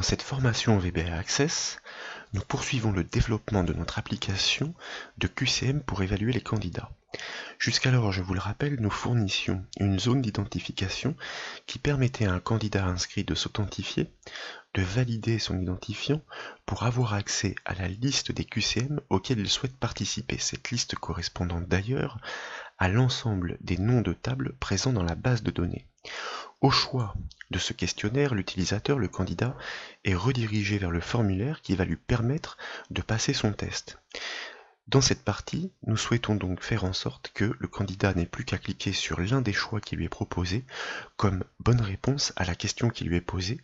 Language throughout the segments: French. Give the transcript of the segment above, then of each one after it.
Dans cette formation VBA Access, nous poursuivons le développement de notre application de QCM pour évaluer les candidats. Jusqu'alors, je vous le rappelle, nous fournissions une zone d'identification qui permettait à un candidat inscrit de s'authentifier, de valider son identifiant pour avoir accès à la liste des QCM auxquels il souhaite participer, cette liste correspondant d'ailleurs à l'ensemble des noms de tables présents dans la base de données. Au choix de ce questionnaire, l'utilisateur, le candidat, est redirigé vers le formulaire qui va lui permettre de passer son test. Dans cette partie, nous souhaitons donc faire en sorte que le candidat n'ait plus qu'à cliquer sur l'un des choix qui lui est proposé comme bonne réponse à la question qui lui est posée,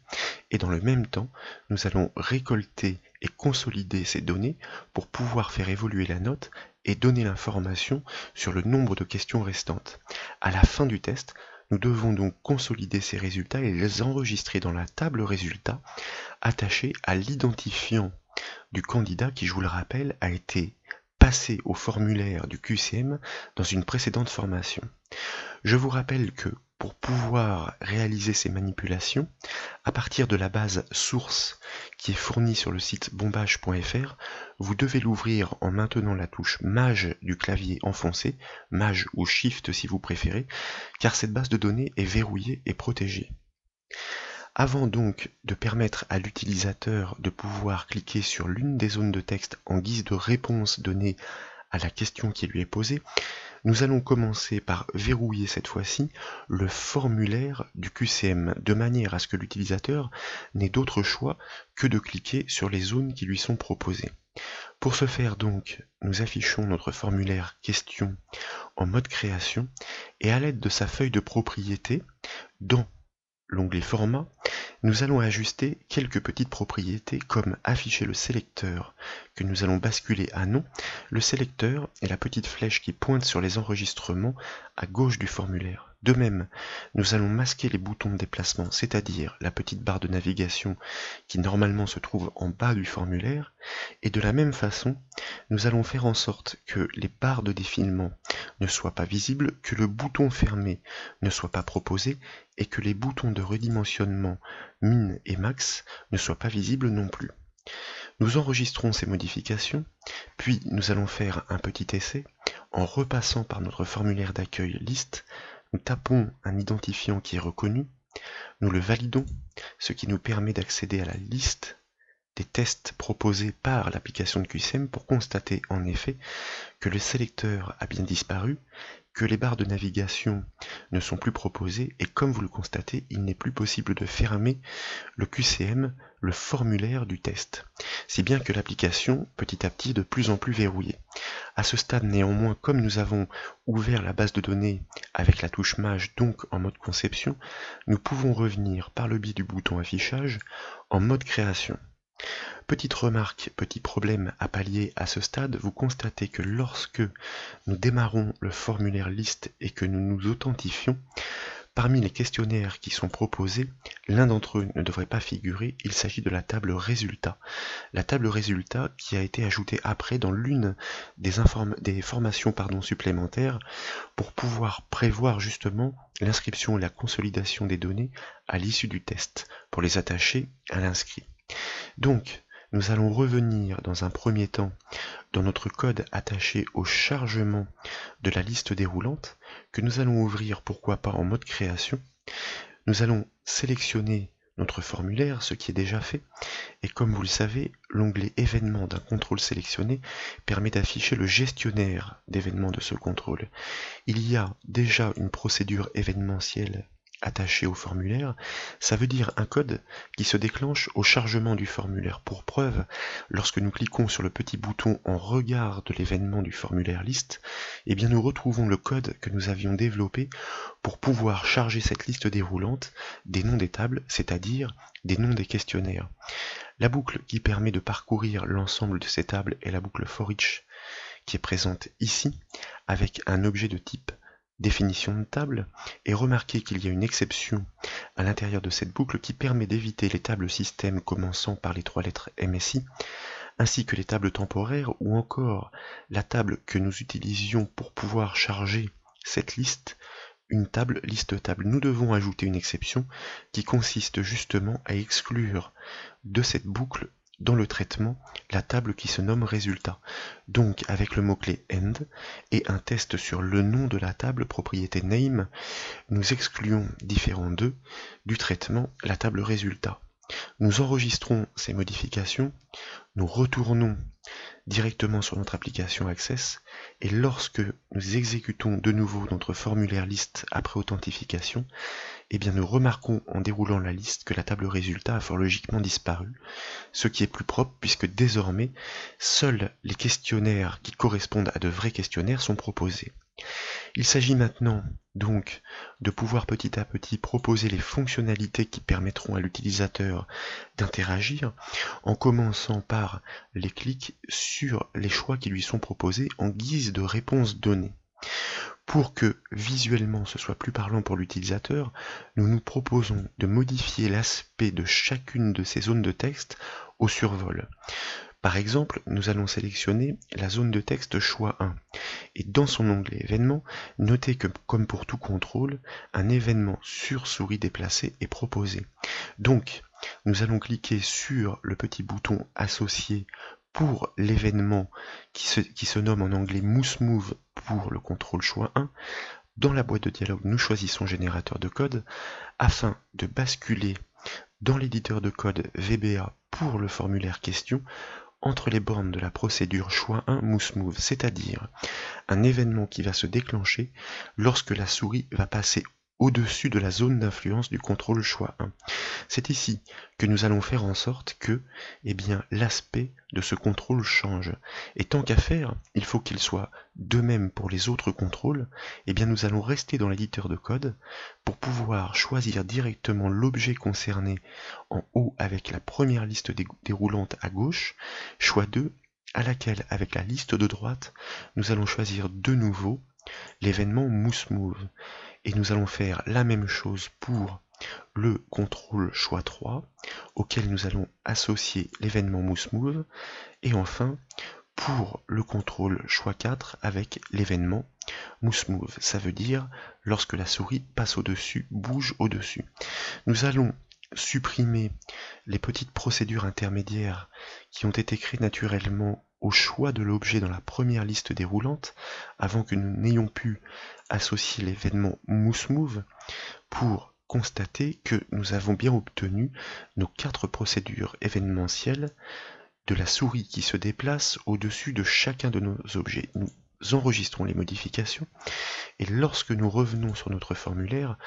et dans le même temps, nous allons récolter et consolider ces données pour pouvoir faire évoluer la note et donner l'information sur le nombre de questions restantes. À la fin du test, nous devons donc consolider ces résultats et les enregistrer dans la table résultats attachée à l'identifiant du candidat qui, je vous le rappelle, a été passé au formulaire du QCM dans une précédente formation. Je vous rappelle que pour pouvoir réaliser ces manipulations, à partir de la base source qui est fournie sur le site bombage.fr, vous devez l'ouvrir en maintenant la touche Maj du clavier enfoncé, Maj ou Shift si vous préférez, car cette base de données est verrouillée et protégée. Avant donc de permettre à l'utilisateur de pouvoir cliquer sur l'une des zones de texte en guise de réponse donnée à la question qui lui est posée, nous allons commencer par verrouiller cette fois-ci le formulaire du QCM, de manière à ce que l'utilisateur n'ait d'autre choix que de cliquer sur les zones qui lui sont proposées. Pour ce faire donc, nous affichons notre formulaire question en mode création et à l'aide de sa feuille de propriété, dans l'onglet format, nous allons ajuster quelques petites propriétés comme afficher le sélecteur que nous allons basculer à non, le sélecteur et la petite flèche qui pointe sur les enregistrements à gauche du formulaire. De même, nous allons masquer les boutons de déplacement, c'est-à-dire la petite barre de navigation qui normalement se trouve en bas du formulaire, et de la même façon, nous allons faire en sorte que les barres de défilement ne soient pas visibles, que le bouton fermé ne soit pas proposé, et que les boutons de redimensionnement min et max ne soient pas visibles non plus. Nous enregistrons ces modifications, puis nous allons faire un petit essai en repassant par notre formulaire d'accueil liste. Nous tapons un identifiant qui est reconnu, nous le validons, ce qui nous permet d'accéder à la liste des tests proposés par l'application de QCM pour constater en effet que le sélecteur a bien disparu, que les barres de navigation ne sont plus proposées et comme vous le constatez, il n'est plus possible de fermer le QCM, le formulaire du test. Si bien que l'application, petit à petit, est de plus en plus verrouillée. À ce stade néanmoins, comme nous avons ouvert la base de données avec la touche Maj, donc en mode conception, nous pouvons revenir par le biais du bouton affichage en mode création. Petite remarque, petit problème à pallier à ce stade, vous constatez que lorsque nous démarrons le formulaire liste et que nous nous authentifions, parmi les questionnaires qui sont proposés, l'un d'entre eux ne devrait pas figurer, il s'agit de la table résultat. La table résultat qui a été ajoutée après dans l'une des formations supplémentaires pour pouvoir prévoir justement l'inscription et la consolidation des données à l'issue du test, pour les attacher à l'inscrit. Donc, nous allons revenir dans un premier temps dans notre code attaché au chargement de la liste déroulante, que nous allons ouvrir pourquoi pas en mode création. Nous allons sélectionner notre formulaire, ce qui est déjà fait, et comme vous le savez, l'onglet événements d'un contrôle sélectionné permet d'afficher le gestionnaire d'événements de ce contrôle. Il y a déjà une procédure événementielle attaché au formulaire, ça veut dire un code qui se déclenche au chargement du formulaire. Pour preuve, lorsque nous cliquons sur le petit bouton en regard de l'événement du formulaire liste, eh bien nous retrouvons le code que nous avions développé pour pouvoir charger cette liste déroulante des noms des tables, c'est-à-dire des noms des questionnaires. La boucle qui permet de parcourir l'ensemble de ces tables est la boucle for each qui est présente ici, avec un objet de type définition de table, et remarquez qu'il y a une exception à l'intérieur de cette boucle qui permet d'éviter les tables système commençant par les 3 lettres MSI, ainsi que les tables temporaires ou encore la table que nous utilisions pour pouvoir charger cette liste une table liste table. Nous devons ajouter une exception qui consiste justement à exclure de cette boucle dans le traitement la table qui se nomme résultat. Donc avec le mot-clé end et un test sur le nom de la table propriété name, nous excluons différents d'eux du traitement la table résultat. Nous enregistrons ces modifications, nous retournons directement sur notre application Access, et lorsque nous exécutons de nouveau notre formulaire liste après authentification, eh bien nous remarquons en déroulant la liste que la table résultat a fort logiquement disparu, ce qui est plus propre puisque désormais, seuls les questionnaires qui correspondent à de vrais questionnaires sont proposés. Il s'agit maintenant donc de pouvoir petit à petit proposer les fonctionnalités qui permettront à l'utilisateur d'interagir en commençant par les clics sur les choix qui lui sont proposés en guise de réponse donnée. Pour que visuellement ce soit plus parlant pour l'utilisateur, nous nous proposons de modifier l'aspect de chacune de ces zones de texte au survol. Par exemple, nous allons sélectionner la zone de texte choix 1 et dans son onglet événements, notez que comme pour tout contrôle, un événement sur souris déplacée est proposé. Donc, nous allons cliquer sur le petit bouton associé pour l'événement qui se nomme en anglais Mouse Move pour le contrôle choix 1. Dans la boîte de dialogue, nous choisissons générateur de code afin de basculer dans l'éditeur de code VBA pour le formulaire question entre les bornes de la procédure choix 1 Mouse Move, c'est-à-dire un événement qui va se déclencher lorsque la souris va passer au-dessus de la zone d'influence du contrôle choix 1. C'est ici que nous allons faire en sorte que l'aspect de ce contrôle change. Et tant qu'à faire, il faut qu'il soit de même pour les autres contrôles, nous allons rester dans l'éditeur de code pour pouvoir choisir directement l'objet concerné en haut avec la première liste déroulante à gauche, choix 2, à laquelle, avec la liste de droite, nous allons choisir de nouveau l'événement Mouse Move. Et nous allons faire la même chose pour le contrôle choix 3, auquel nous allons associer l'événement Mouse Move, et enfin pour le contrôle choix 4 avec l'événement Mouse Move. Ça veut dire lorsque la souris passe au-dessus, bouge au-dessus. Nous allons supprimer les petites procédures intermédiaires qui ont été créées naturellement au choix de l'objet dans la première liste déroulante, avant que nous n'ayons pu associer l'événement Mouse Move, pour constater que nous avons bien obtenu nos 4 procédures événementielles de la souris qui se déplace au-dessus de chacun de nos objets. Nous enregistrons les modifications, et lorsque nous revenons sur notre formulaire,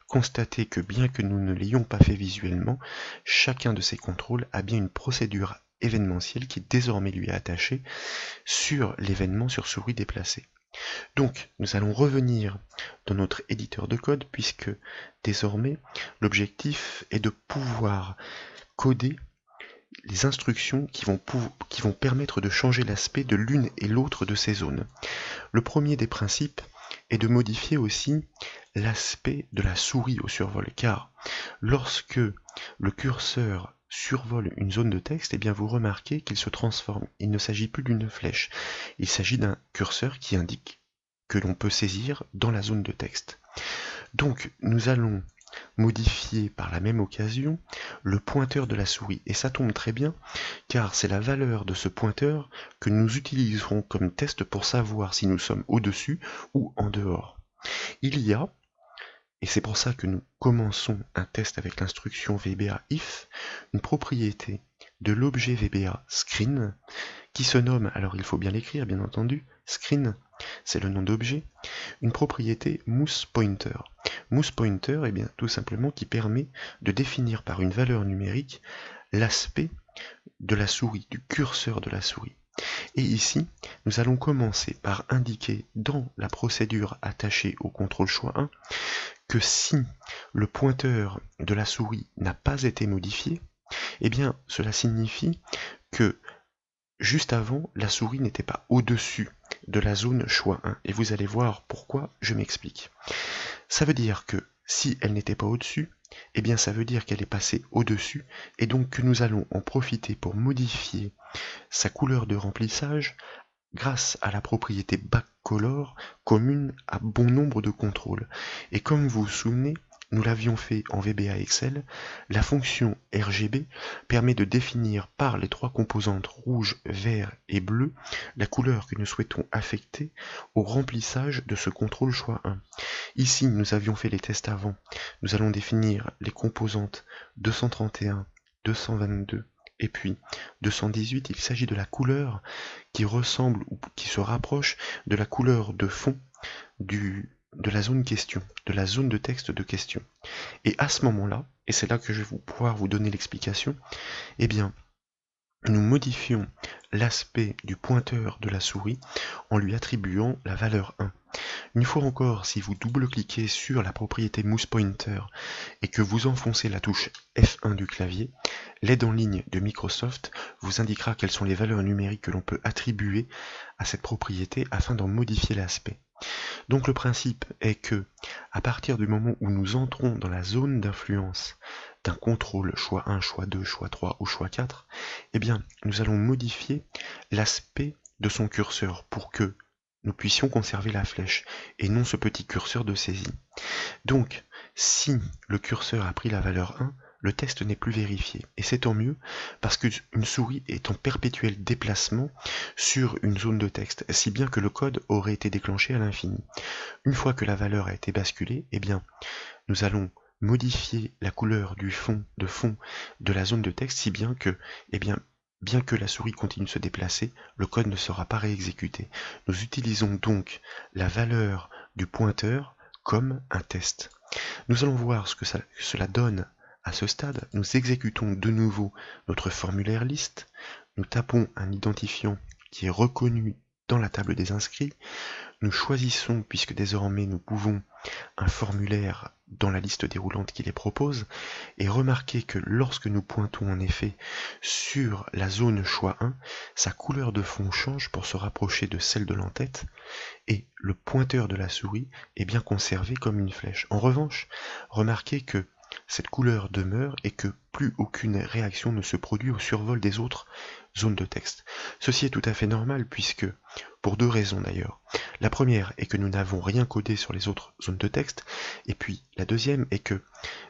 constatez que bien que nous ne l'ayons pas fait visuellement, chacun de ces contrôles a bien une procédure événementielle qui désormais lui est attachée sur l'événement sur souris déplacée. Donc, nous allons revenir dans notre éditeur de code puisque désormais, l'objectif est de pouvoir coder les instructions qui vont permettre de changer l'aspect de l'une et l'autre de ces zones. Le premier des principes est de modifier aussi l'aspect de la souris au survol, car lorsque le curseur survole une zone de texte, vous remarquez qu'il se transforme. Il ne s'agit plus d'une flèche, il s'agit d'un curseur qui indique que l'on peut saisir dans la zone de texte. Donc nous allons modifier par la même occasion le pointeur de la souris, et ça tombe très bien car c'est la valeur de ce pointeur que nous utiliserons comme test pour savoir si nous sommes au-dessus ou en dehors. Il y a, et c'est pour ça que nous commençons un test avec l'instruction VBA if, une propriété de l'objet VBA screen qui se nomme, alors il faut bien l'écrire bien entendu, screen, c'est le nom d'objet, une propriété MousePointer. MousePointer, tout simplement qui permet de définir par une valeur numérique l'aspect de la souris, du curseur de la souris. Et ici, nous allons commencer par indiquer dans la procédure attachée au contrôle choix 1 que si le pointeur de la souris n'a pas été modifié, cela signifie que juste avant, la souris n'était pas au-dessus de la zone choix 1. Et vous allez voir pourquoi, je m'explique. Ça veut dire que si elle n'était pas au-dessus, ça veut dire qu'elle est passée au-dessus, et donc que nous allons en profiter pour modifier sa couleur de remplissage grâce à la propriété backcolor commune à bon nombre de contrôles. Et comme vous vous souvenez, nous l'avions fait en VBA Excel, la fonction RGB permet de définir par les trois composantes rouge, vert et bleu la couleur que nous souhaitons affecter au remplissage de ce contrôle choix 1. Ici, nous avions fait les tests avant. Nous allons définir les composantes 231, 222 et puis 218. Il s'agit de la couleur qui ressemble ou qui se rapproche de la couleur de fond de la zone question, de la zone de texte de question. Et à ce moment-là, et c'est là que je vais pouvoir vous donner l'explication, eh bien, nous modifions l'aspect du pointeur de la souris en lui attribuant la valeur 1. Une fois encore, si vous double-cliquez sur la propriété Mouse Pointer et que vous enfoncez la touche F1 du clavier, l'aide en ligne de Microsoft vous indiquera quelles sont les valeurs numériques que l'on peut attribuer à cette propriété afin d'en modifier l'aspect. Donc le principe est que, à partir du moment où nous entrons dans la zone d'influence d'un contrôle choix 1, choix 2, choix 3 ou choix 4, eh bien, nous allons modifier l'aspect de son curseur pour que nous puissions conserver la flèche et non ce petit curseur de saisie. Donc, si le curseur a pris la valeur 1, le test n'est plus vérifié. Et c'est tant mieux, parce qu'une souris est en perpétuel déplacement sur une zone de texte, si bien que le code aurait été déclenché à l'infini. Une fois que la valeur a été basculée, eh bien, nous allons modifier la couleur du fond de la zone de texte, si bien que, eh bien que la souris continue de se déplacer, le code ne sera pas réexécuté. Nous utilisons donc la valeur du pointeur comme un test. Nous allons voir ce que cela donne à ce stade. Nous exécutons de nouveau notre formulaire liste. Nous tapons un identifiant qui est reconnu dans la table des inscrits. Nous choisissons, puisque désormais nous pouvons, un formulaire dans la liste déroulante qui les propose, et remarquez que lorsque nous pointons en effet sur la zone choix 1, sa couleur de fond change pour se rapprocher de celle de l'entête, et le pointeur de la souris est bien conservé comme une flèche. En revanche, remarquez que cette couleur demeure et que plus aucune réaction ne se produit au survol des autres zones de texte. Ceci est tout à fait normal puisque, pour deux raisons d'ailleurs. La première est que nous n'avons rien codé sur les autres zones de texte, et puis la deuxième est que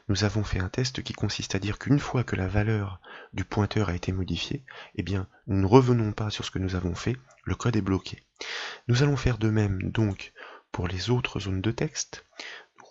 nous avons fait un test qui consiste à dire qu'une fois que la valeur du pointeur a été modifiée, eh bien nous ne revenons pas sur ce que nous avons fait, le code est bloqué. Nous allons faire de même donc pour les autres zones de texte.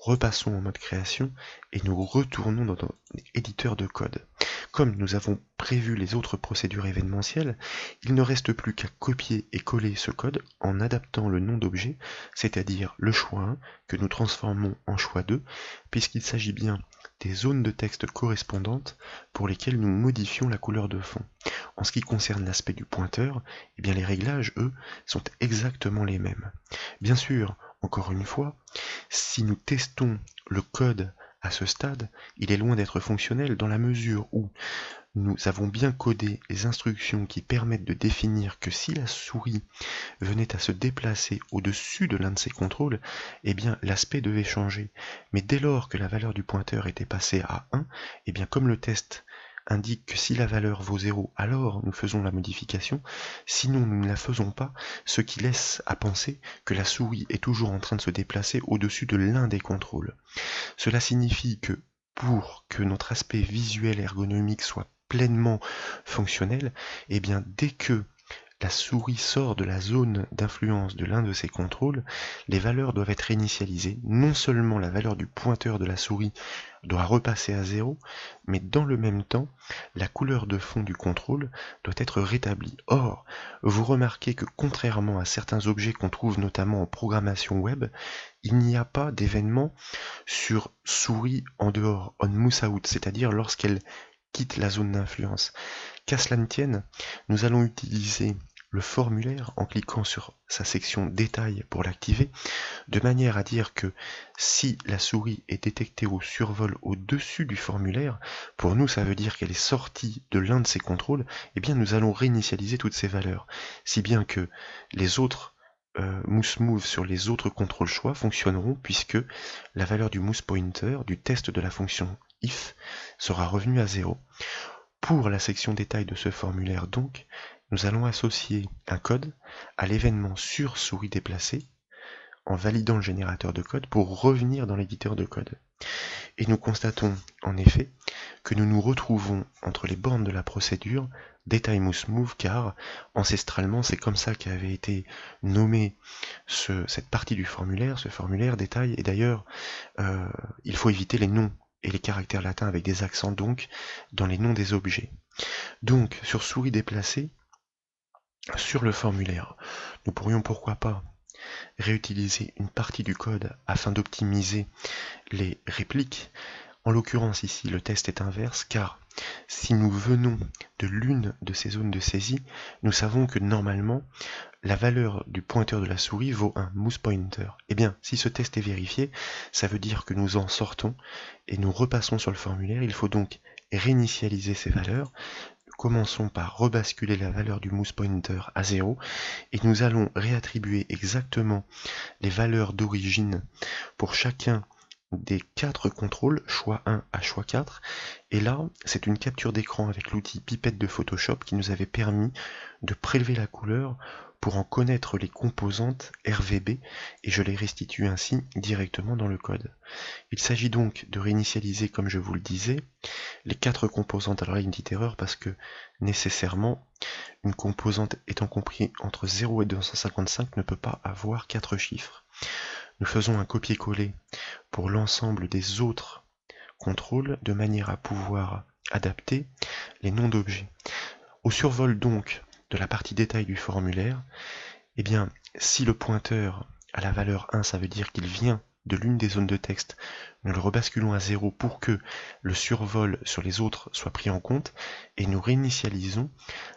Repassons en mode création et nous retournons dans notre éditeur de code. Comme nous avons prévu les autres procédures événementielles, il ne reste plus qu'à copier et coller ce code en adaptant le nom d'objet, c'est-à-dire le choix 1 que nous transformons en choix 2, puisqu'il s'agit bien des zones de texte correspondantes pour lesquelles nous modifions la couleur de fond. En ce qui concerne l'aspect du pointeur, eh bien les réglages, eux, sont exactement les mêmes. Bien sûr, encore une fois, si nous testons le code à ce stade, il est loin d'être fonctionnel dans la mesure où nous avons bien codé les instructions qui permettent de définir que si la souris venait à se déplacer au-dessus de l'un de ces contrôles, eh bien l'aspect devait changer. Mais dès lors que la valeur du pointeur était passée à 1, eh bien comme le test indique que si la valeur vaut 0, alors nous faisons la modification, sinon nous ne la faisons pas, ce qui laisse à penser que la souris est toujours en train de se déplacer au-dessus de l'un des contrôles. Cela signifie que pour que notre aspect visuel ergonomique soit pleinement fonctionnel, eh bien dès que la souris sort de la zone d'influence de l'un de ces contrôles, les valeurs doivent être réinitialisées. Non seulement la valeur du pointeur de la souris doit repasser à 0, mais dans le même temps, la couleur de fond du contrôle doit être rétablie. Or, vous remarquez que contrairement à certains objets qu'on trouve notamment en programmation web, il n'y a pas d'événement sur souris en dehors, on mouse out, c'est-à-dire lorsqu'elle quitte la zone d'influence. Qu'à cela ne tienne, nous allons utiliser le formulaire en cliquant sur sa section détail pour l'activer, de manière à dire que si la souris est détectée au survol au-dessus du formulaire, pour nous ça veut dire qu'elle est sortie de l'un de ces contrôles, et bien nous allons réinitialiser toutes ces valeurs, si bien que les autres mouse move sur les autres contrôles choix fonctionneront puisque la valeur du mouse pointer du test de la fonction if sera revenue à 0. Pour la section détail de ce formulaire donc, nous allons associer un code à l'événement sur souris déplacée en validant le générateur de code pour revenir dans l'éditeur de code. Et nous constatons en effet que nous nous retrouvons entre les bornes de la procédure DetaiMouseMove car ancestralement c'est comme ça qu'avait été nommé cette partie du formulaire, ce formulaire détail, et d'ailleurs il faut éviter les noms et les caractères latins avec des accents donc dans les noms des objets. Donc sur souris déplacée, sur le formulaire, nous pourrions pourquoi pas réutiliser une partie du code afin d'optimiser les répliques. En l'occurrence ici le test est inverse car si nous venons de l'une de ces zones de saisie, nous savons que normalement la valeur du pointeur de la souris vaut un mouse pointer. Et bien si ce test est vérifié, ça veut dire que nous en sortons et nous repassons sur le formulaire. Il faut donc réinitialiser ces valeurs. Commençons par rebasculer la valeur du mouse pointer à 0 et nous allons réattribuer exactement les valeurs d'origine pour chacun des 4 contrôles, choix 1 à choix 4, et là c'est une capture d'écran avec l'outil pipette de Photoshop qui nous avait permis de prélever la couleur pour en connaître les composantes RVB et je les restitue ainsi directement dans le code. Il s'agit donc de réinitialiser, comme je vous le disais, les 4 composantes. Alors là une petite erreur parce que nécessairement une composante étant compris entre 0 et 255 ne peut pas avoir 4 chiffres. Nous faisons un copier-coller pour l'ensemble des autres contrôles de manière à pouvoir adapter les noms d'objets. Au survol donc de la partie détail du formulaire, eh bien si le pointeur a la valeur 1, ça veut dire qu'il vient de l'une des zones de texte, nous le rebasculons à 0 pour que le survol sur les autres soit pris en compte et nous réinitialisons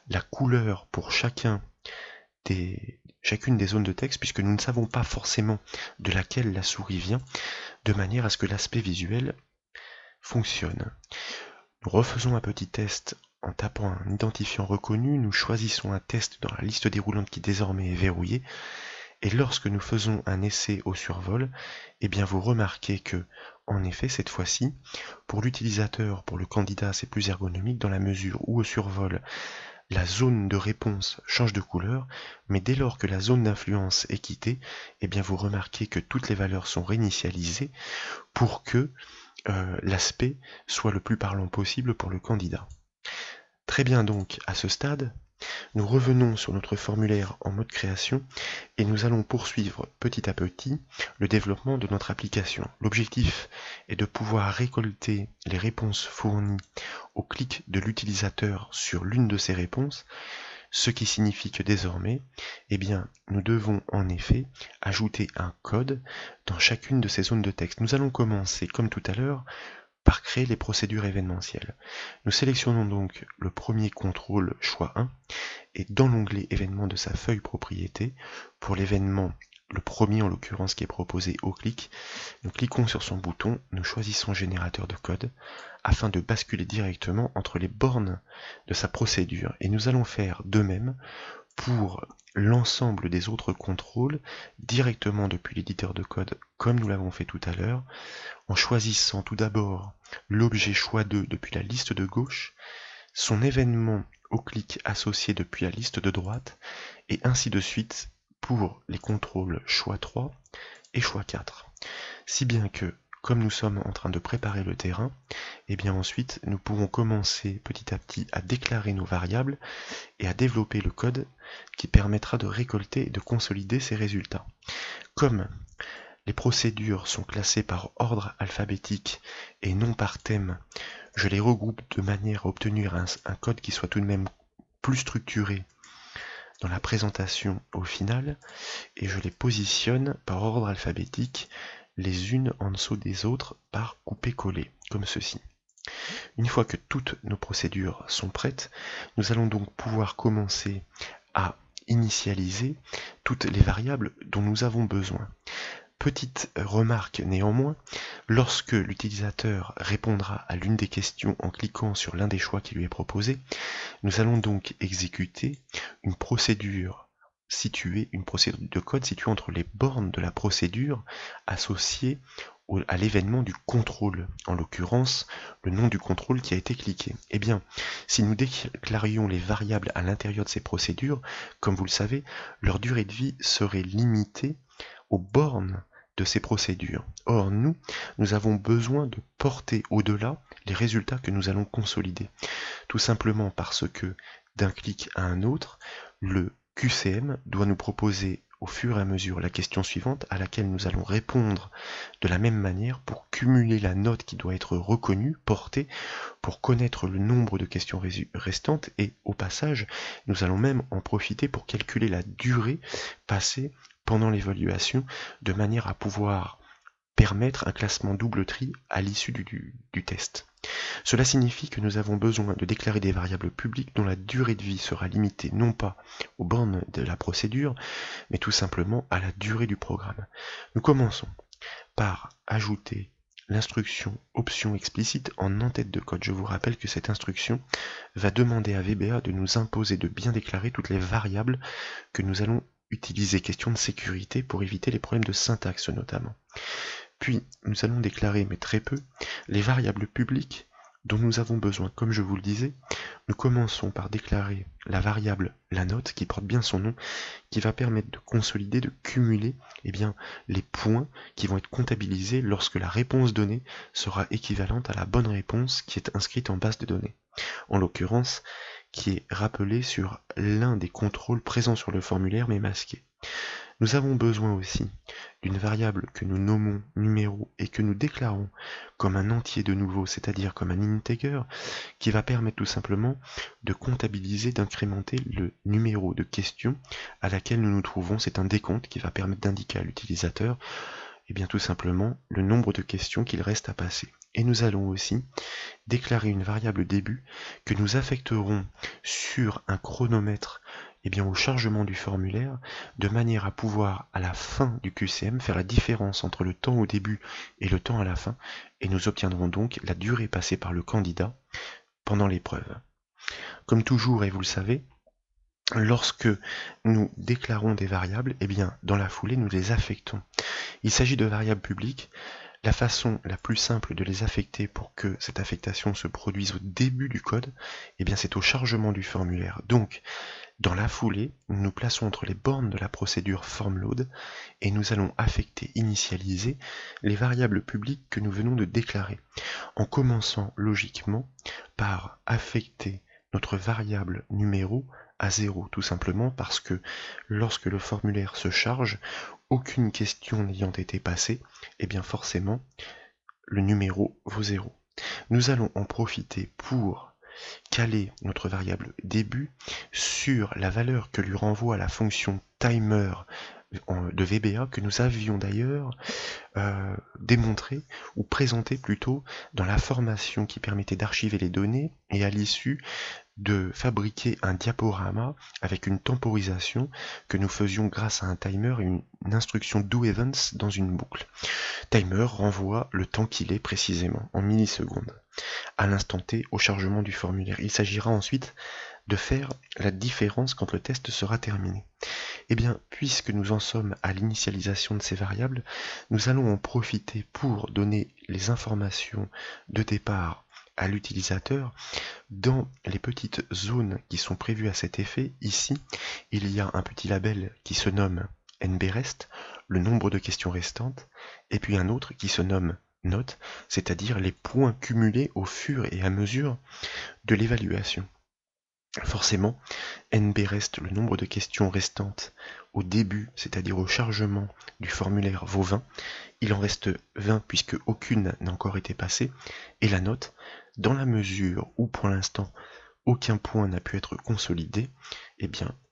la couleur pour chacune des zones de texte puisque nous ne savons pas forcément de laquelle la souris vient, de manière à ce que l'aspect visuel fonctionne. Nous refaisons un petit test en tapant un identifiant reconnu, nous choisissons un test dans la liste déroulante qui désormais est verrouillée, et lorsque nous faisons un essai au survol, eh bien vous remarquez que, en effet, cette fois-ci, pour l'utilisateur, pour le candidat, c'est plus ergonomique dans la mesure où au survol, la zone de réponse change de couleur, mais dès lors que la zone d'influence est quittée, eh bien vous remarquez que toutes les valeurs sont réinitialisées pour que l'aspect soit le plus parlant possible pour le candidat. Très bien donc, à ce stade, nous revenons sur notre formulaire en mode création et nous allons poursuivre petit à petit le développement de notre application. L'objectif est de pouvoir récolter les réponses fournies au clic de l'utilisateur sur l'une de ces réponses, ce qui signifie que désormais, eh bien, nous devons en effet ajouter un code dans chacune de ces zones de texte. Nous allons commencer, comme tout à l'heure, par créer les procédures événementielles. Nous sélectionnons donc le premier contrôle choix 1 et dans l'onglet événement de sa feuille propriété, pour l'événement, le premier en l'occurrence qui est proposé au clic, nous cliquons sur son bouton, nous choisissons générateur de code afin de basculer directement entre les bornes de sa procédure et nous allons faire de même pour l'ensemble des autres contrôles directement depuis l'éditeur de code comme nous l'avons fait tout à l'heure, en choisissant tout d'abord l'objet choix 2 depuis la liste de gauche, son événement au clic associé depuis la liste de droite, et ainsi de suite pour les contrôles choix 3 et choix 4. Si bien que, comme nous sommes en train de préparer le terrain, et bien ensuite nous pourrons commencer petit à petit à déclarer nos variables et à développer le code qui permettra de récolter et de consolider ces résultats. Comme les procédures sont classées par ordre alphabétique et non par thème, je les regroupe de manière à obtenir un code qui soit tout de même plus structuré dans la présentation au final, et je les positionne par ordre alphabétique, les unes en dessous des autres par coupé-collé, comme ceci. Une fois que toutes nos procédures sont prêtes, nous allons donc pouvoir commencer à initialiser toutes les variables dont nous avons besoin. Petite remarque néanmoins, lorsque l'utilisateur répondra à l'une des questions en cliquant sur l'un des choix qui lui est proposé, nous allons donc exécuter une procédure de code située entre les bornes de la procédure associée à l'événement du contrôle, en l'occurrence le nom du contrôle qui a été cliqué. Eh bien, si nous déclarions les variables à l'intérieur de ces procédures, comme vous le savez, leur durée de vie serait limitée aux bornes de ces procédures. Or, nous avons besoin de porter au-delà les résultats que nous allons consolider. Tout simplement parce que, d'un clic à un autre, le QCM doit nous proposer au fur et à mesure la question suivante à laquelle nous allons répondre de la même manière pour cumuler la note qui doit être reconnue, portée, pour connaître le nombre de questions restantes et au passage, nous allons même en profiter pour calculer la durée passée pendant l'évaluation de manière à pouvoir permettre un classement double tri à l'issue du test. Cela signifie que nous avons besoin de déclarer des variables publiques dont la durée de vie sera limitée non pas aux bornes de la procédure, mais tout simplement à la durée du programme. Nous commençons par ajouter l'instruction option explicite en en-tête de code. Je vous rappelle que cette instruction va demander à VBA de nous imposer de bien déclarer toutes les variables que nous allons utiliser, question de sécurité pour éviter les problèmes de syntaxe notamment. Puis, nous allons déclarer, mais très peu, les variables publiques dont nous avons besoin. Comme je vous le disais, nous commençons par déclarer la variable la note, qui porte bien son nom, qui va permettre de consolider, de cumuler les points qui vont être comptabilisés lorsque la réponse donnée sera équivalente à la bonne réponse qui est inscrite en base de données. En l'occurrence, qui est rappelée sur l'un des contrôles présents sur le formulaire mais masqué. Nous avons besoin aussi d'une variable que nous nommons numéro et que nous déclarons comme un entier de nouveau, c'est-à-dire comme un integer, qui va permettre tout simplement de comptabiliser, d'incrémenter le numéro de question à laquelle nous nous trouvons. C'est un décompte qui va permettre d'indiquer à l'utilisateur tout simplement le nombre de questions qu'il reste à passer. Et nous allons aussi déclarer une variable début que nous affecterons sur un chronomètre au chargement du formulaire, de manière à pouvoir, à la fin du QCM, faire la différence entre le temps au début et le temps à la fin, et nous obtiendrons donc la durée passée par le candidat pendant l'épreuve. Comme toujours, et vous le savez, lorsque nous déclarons des variables, dans la foulée, nous les affectons. Il s'agit de variables publiques. La façon la plus simple de les affecter pour que cette affectation se produise au début du code, c'est au chargement du formulaire. Donc, dans la foulée, nous nous plaçons entre les bornes de la procédure formLoad et nous allons affecter, initialiser les variables publiques que nous venons de déclarer, en commençant logiquement par affecter notre variable numéro à 0, tout simplement parce que lorsque le formulaire se charge, aucune question n'ayant été passée, forcément, le numéro vaut 0. Nous allons en profiter pour caler notre variable début sur la valeur que lui renvoie la fonction timer de VBA que nous avions d'ailleurs démontré ou présenté plutôt dans la formation qui permettait d'archiver les données et à l'issue de fabriquer un diaporama avec une temporisation que nous faisions grâce à un timer et une instruction doEvents dans une boucle. Timer renvoie le temps qu'il est précisément, en millisecondes, à l'instant T au chargement du formulaire. Il s'agira ensuite de faire la différence quand le test sera terminé. Puisque nous en sommes à l'initialisation de ces variables, nous allons en profiter pour donner les informations de départ à l'utilisateur dans les petites zones qui sont prévues à cet effet. Ici, il y a un petit label qui se nomme NBREST, le nombre de questions restantes, et puis un autre qui se nomme note, c'est-à-dire les points cumulés au fur et à mesure de l'évaluation. Forcément, NBREST, le nombre de questions restantes au début, c'est-à-dire au chargement du formulaire, vaut 20. Il en reste 20 puisque aucune n'a encore été passée. Et la note, dans la mesure où pour l'instant aucun point n'a pu être consolidé,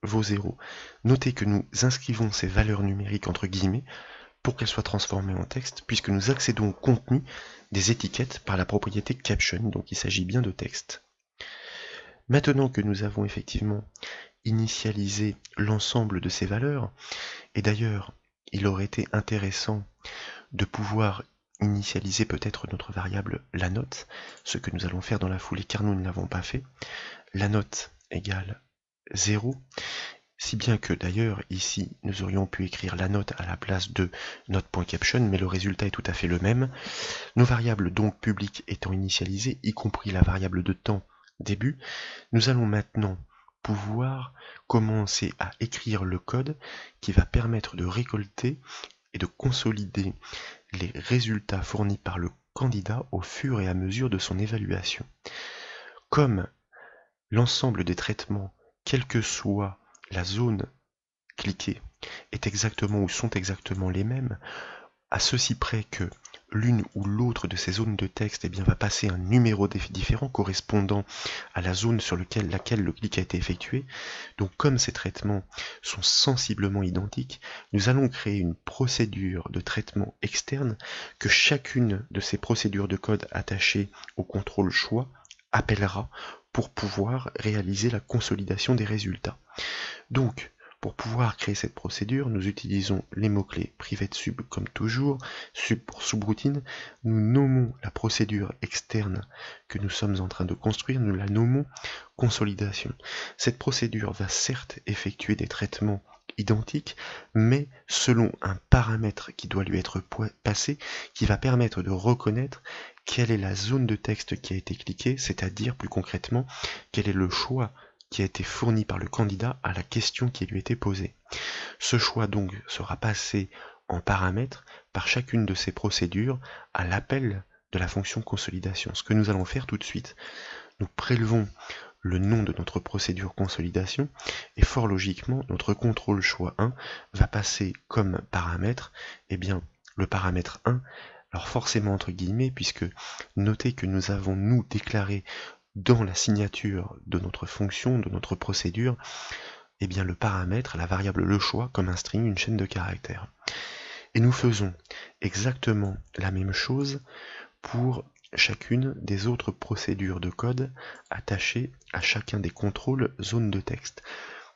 vaut 0. Notez que nous inscrivons ces valeurs numériques entre guillemets pour qu'elles soient transformées en texte, puisque nous accédons au contenu des étiquettes par la propriété caption, donc il s'agit bien de texte. Maintenant que nous avons effectivement initialisé l'ensemble de ces valeurs, et d'ailleurs il aurait été intéressant de pouvoir initialiser peut-être notre variable la note, ce que nous allons faire dans la foulée car nous ne l'avons pas fait, la note égale 0, Si bien que d'ailleurs, ici, nous aurions pu écrire la note à la place de note.caption, mais le résultat est tout à fait le même. Nos variables donc publiques étant initialisées, y compris la variable de temps début, nous allons maintenant pouvoir commencer à écrire le code qui va permettre de récolter et de consolider les résultats fournis par le candidat au fur et à mesure de son évaluation. Comme l'ensemble des traitements, quelle que soit la zone cliquée, est exactement ou sont exactement les mêmes, à ceci près que l'une ou l'autre de ces zones de texte va passer un numéro différent correspondant à la zone sur laquelle le clic a été effectué. Donc comme ces traitements sont sensiblement identiques, nous allons créer une procédure de traitement externe que chacune de ces procédures de code attachées au contrôle choix appellera pour pouvoir réaliser la consolidation des résultats. Donc, pour pouvoir créer cette procédure, nous utilisons les mots-clés private sub comme toujours, sub pour subroutine, nous nommons la procédure externe que nous sommes en train de construire, nous la nommons consolidation. Cette procédure va certes effectuer des traitements identiques, mais selon un paramètre qui doit lui être passé, qui va permettre de reconnaître quelle est la zone de texte qui a été cliquée, c'est-à-dire plus concrètement, quel est le choix qui a été fourni par le candidat à la question qui lui était posée. Ce choix donc sera passé en paramètre par chacune de ces procédures à l'appel de la fonction consolidation. Ce que nous allons faire tout de suite, nous prélevons le nom de notre procédure consolidation et fort logiquement notre contrôle choix 1 va passer comme paramètre le paramètre 1, alors forcément entre guillemets, puisque notez que nous avons nous déclaré dans la signature de notre fonction, de notre procédure, le paramètre, la variable le choix, comme un string, une chaîne de caractères. Et nous faisons exactement la même chose pour chacune des autres procédures de code attachées à chacun des contrôles zone de texte.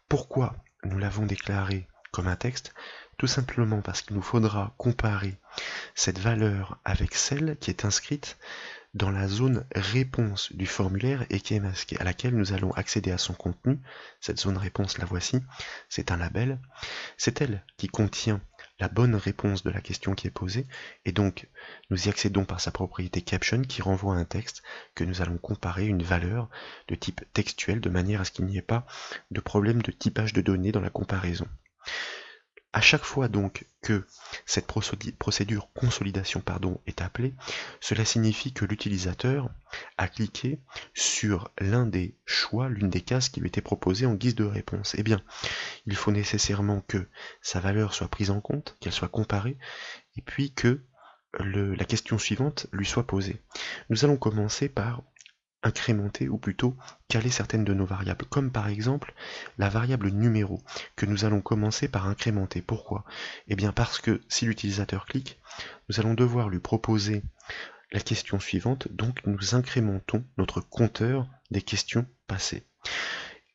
Pourquoi nous l'avons déclaré comme un texte? Tout simplement parce qu'il nous faudra comparer cette valeur avec celle qui est inscrite dans la zone réponse du formulaire et qui est masquée, à laquelle nous allons accéder à son contenu. Cette zone réponse, la voici, c'est un label. C'est elle qui contient la bonne réponse de la question qui est posée, et donc nous y accédons par sa propriété caption qui renvoie à un texte que nous allons comparer une valeur de type textuel de manière à ce qu'il n'y ait pas de problème de typage de données dans la comparaison. À chaque fois donc que cette procédure consolidation est appelée, cela signifie que l'utilisateur a cliqué sur l'un des choix, l'une des cases qui lui était proposée en guise de réponse. Il faut nécessairement que sa valeur soit prise en compte, qu'elle soit comparée, et puis que la question suivante lui soit posée. Nous allons commencer par incrémenter ou plutôt caler certaines de nos variables, comme par exemple la variable numéro, que nous allons commencer par incrémenter. Pourquoi? Parce que si l'utilisateur clique, nous allons devoir lui proposer la question suivante, donc nous incrémentons notre compteur des questions passées.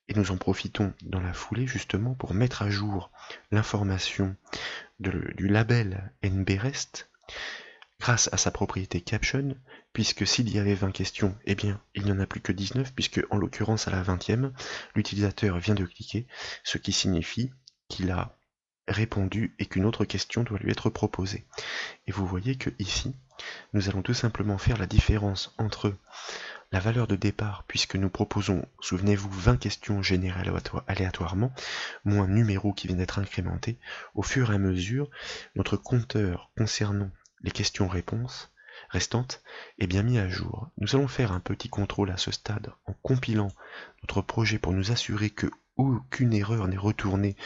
Et nous en profitons dans la foulée justement pour mettre à jour l'information du label NBREST grâce à sa propriété caption, puisque s'il y avait 20 questions, il n'y en a plus que 19, puisque en l'occurrence à la 20e, l'utilisateur vient de cliquer, ce qui signifie qu'il a répondu et qu'une autre question doit lui être proposée. Et vous voyez que ici, nous allons tout simplement faire la différence entre la valeur de départ, puisque nous proposons, souvenez-vous, 20 questions générées aléatoirement, moins numéro qui vient d'être incrémenté. Au fur et à mesure, notre compteur concernant les questions-réponses restantes est bien mis à jour. Nous allons faire un petit contrôle à ce stade en compilant notre projet pour nous assurer que aucune erreur n'est retournée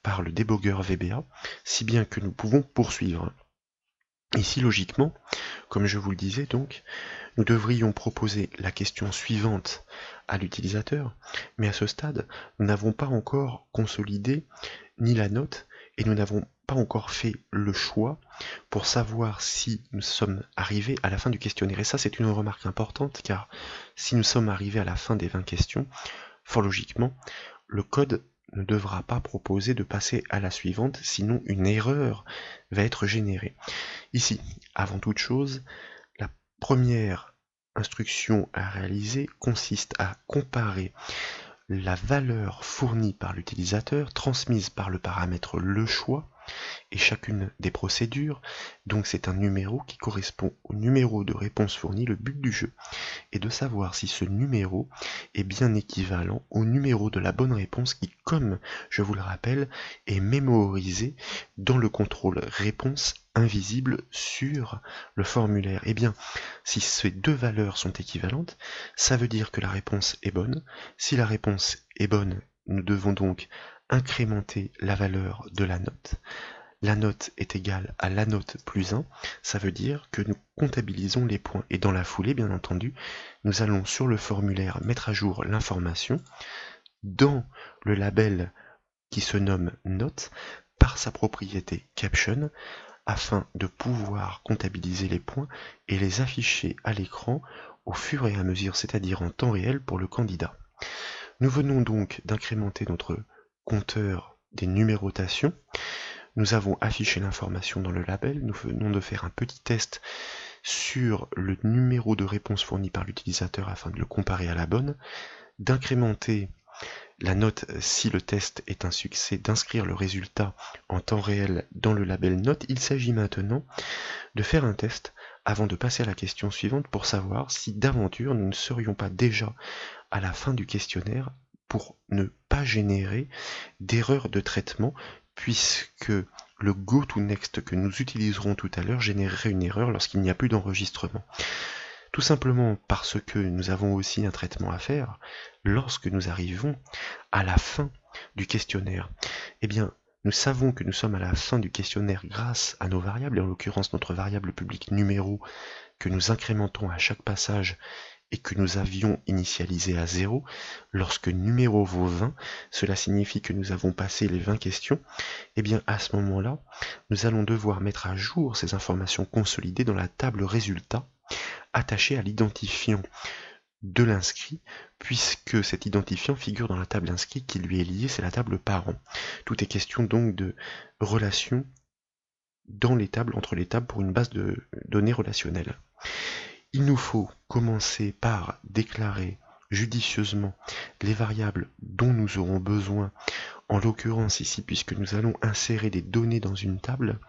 par le débogueur VBA, si bien que nous pouvons poursuivre. Ici, logiquement, comme je vous le disais donc, nous devrions proposer la question suivante à l'utilisateur, mais à ce stade, nous n'avons pas encore consolidé ni la note, et nous n'avons pas encore fait le choix pour savoir si nous sommes arrivés à la fin du questionnaire. Et ça, c'est une remarque importante, car si nous sommes arrivés à la fin des 20 questions, fort logiquement, le code ne devra pas proposer de passer à la suivante, sinon une erreur va être générée. Ici, avant toute chose, la première instruction à réaliser consiste à comparer la valeur fournie par l'utilisateur, transmise par le paramètre le choix, et chacune des procédures, donc c'est un numéro qui correspond au numéro de réponse fourni. Le but du jeu est de savoir si ce numéro est bien équivalent au numéro de la bonne réponse qui, comme je vous le rappelle, est mémorisé dans le contrôle réponse invisible sur le formulaire. Et bien, si ces deux valeurs sont équivalentes, ça veut dire que la réponse est bonne. Si la réponse est bonne, nous devons donc incrémenter la valeur de la note. La note est égale à la note plus 1, ça veut dire que nous comptabilisons les points. Et dans la foulée, bien entendu, nous allons sur le formulaire mettre à jour l'information dans le label qui se nomme note par sa propriété caption afin de pouvoir comptabiliser les points et les afficher à l'écran au fur et à mesure, c'est-à-dire en temps réel pour le candidat. Nous venons donc d'incrémenter notre compteur des numérotations. Nous avons affiché l'information dans le label, nous venons de faire un petit test sur le numéro de réponse fourni par l'utilisateur afin de le comparer à la bonne, d'incrémenter la note si le test est un succès, d'inscrire le résultat en temps réel dans le label note. Il s'agit maintenant de faire un test avant de passer à la question suivante pour savoir si d'aventure nous ne serions pas déjà à la fin du questionnaire pour ne pas générer d'erreur de traitement, puisque le GoToNext que nous utiliserons tout à l'heure générerait une erreur lorsqu'il n'y a plus d'enregistrement. Tout simplement parce que nous avons aussi un traitement à faire lorsque nous arrivons à la fin du questionnaire. Eh bien, nous savons que nous sommes à la fin du questionnaire grâce à nos variables, et en l'occurrence notre variable publique numéro que nous incrémentons à chaque passage et que nous avions initialisé à 0, lorsque numéro vaut 20, cela signifie que nous avons passé les 20 questions, et bien à ce moment-là, nous allons devoir mettre à jour ces informations consolidées dans la table résultat, attachée à l'identifiant de l'inscrit, puisque cet identifiant figure dans la table inscrit qui lui est liée, c'est la table parent. Tout est question donc de relation dans les tables, entre les tables pour une base de données relationnelle. Il nous faut commencer par déclarer judicieusement les variables dont nous aurons besoin, en l'occurrence ici, puisque nous allons insérer des données dans une table,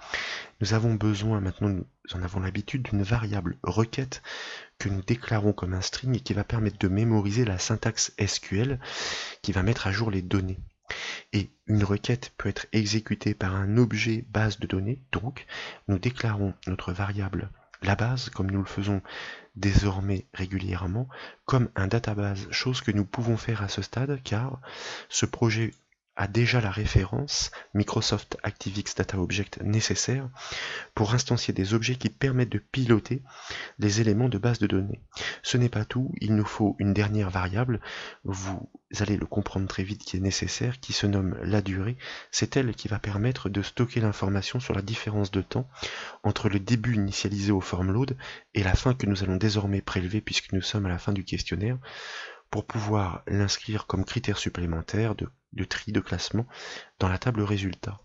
nous avons besoin, maintenant nous en avons l'habitude, d'une variable requête que nous déclarons comme un string et qui va permettre de mémoriser la syntaxe SQL qui va mettre à jour les données. Et une requête peut être exécutée par un objet base de données, donc nous déclarons notre variable la base, comme nous le faisons désormais régulièrement, comme un database, chose que nous pouvons faire à ce stade car ce projet a déjà la référence Microsoft ActiveX Data Object nécessaire pour instancier des objets qui permettent de piloter les éléments de base de données. Ce n'est pas tout, il nous faut une dernière variable, vous allez le comprendre très vite, qui est nécessaire, qui se nomme la durée. C'est elle qui va permettre de stocker l'information sur la différence de temps entre le début initialisé au formLoad et la fin que nous allons désormais prélever puisque nous sommes à la fin du questionnaire, pour pouvoir l'inscrire comme critère supplémentaire de tri, de classement dans la table résultat.